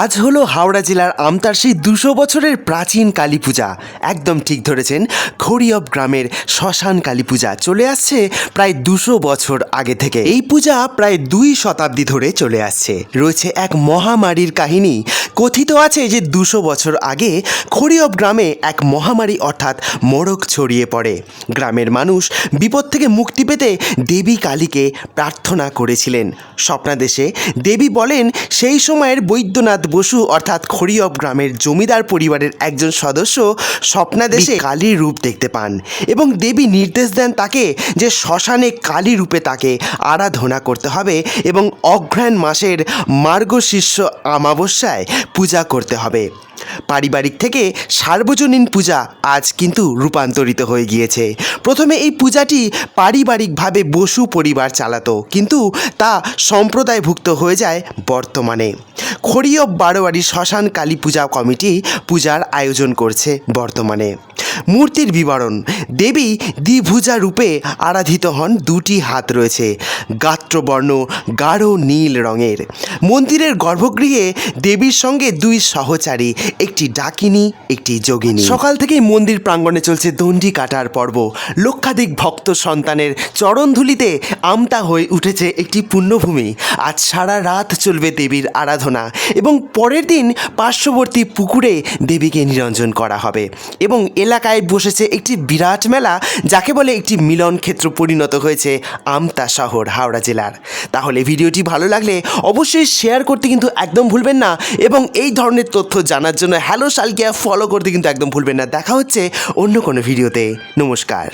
আজ হলো হাওড়া জেলার আমতার ২০০ বছরের প্রাচীন কালী পূজা। একদম ঠিক ধরেছেন, খড়িয়ব গ্রামের শ্মশান কালী পূজা চলে আসছে প্রায় ২০০ বছর আগে থেকে। এই পূজা প্রায় ২ শতাব্দী ধরে চলে আসছে। রয়েছে এক মহামারীর কাহিনী। কথিত আছে যে ২০০ বছর আগে খড়িয়ব গ্রামে এক মহামারী অর্থাৎ মড়ক ছড়িয়ে পড়ে। গ্রামের মানুষ বিপদ থেকে মুক্তি পেতে দেবী কালীকে প্রার্থনা করেছিলেন। স্বপ্নাদেশে দেবী বলেন সেই সময়ের বৈদ্যনাথ বসু অর্থাৎ খড়িয়ব গ্রামের জমিদার পরিবারের একজন সদস্য স্বপ্নাদেশে কালীর রূপ দেখতে পান এবং দেবী নির্দেশ দেন তাকে যে শ্মশানে কালী রূপে তাকে আরাধনা করতে হবে এবং অঘ্রাণ মাসের মার্গশীর্ষ অমাবস্যায় পূজা করতে হবে। পারিবারিক থেকে সার্বজনীন পূজা আজ কিন্তু রূপান্তরিত হয়ে গিয়েছে। প্রথমে এই পূজাটি পারিবারিকভাবে বসু পরিবার চালাতো, কিন্তু তা সম্প্রদায়ভুক্ত হয়ে যায় বর্তমানে। খড়িয়ব বারোয়ারি শ্মশান কালী পূজা কমিটি পূজার আয়োজন করছে বর্তমানে। মূর্তির বিবরণ: দেবী দ্বিভুজা রূপে আরাধিত হন। 2টি হাত রয়েছে, গাত্রবর্ণ গাঢ় নীল রঙের। মন্দিরের গর্ভগৃহে দেবীর সঙ্গে 2 সহচারী, একটি ডাকিনী, একটি যোগিনী। সকাল থেকেই মন্দির প্রাঙ্গণে চলছে দণ্ডি কাটার পর্ব। লক্ষাধিক ভক্ত সন্তানের চরণধুলিতে আমতা হয়ে উঠেছে একটি পুণ্যভূমি। আজ সারা রাত চলবে দেবীর আরাধনা এবং পরের দিন পার্শ্ববর্তী পুকুরে দেবীকে নিরঞ্জন করা হবে এবং এলাকায় বসেছে একটি বিরাট মেলা, যাকে বলে একটি মিলন ক্ষেত্র পরিণত হয়েছে আমতা শহর হাওড়া জেলার। তাহলে ভিডিওটি ভালো লাগলে অবশ্যই শেয়ার করতে কিন্তু একদম ভুলবেন না এবং এই ধরনের তথ্য জানার জন্য হ্যালো শালকিয়া ফলো করতে কিন্তু একদম ভুলবেন না। দেখা হচ্ছে অন্য কোনো ভিডিওতে। নমস্কার।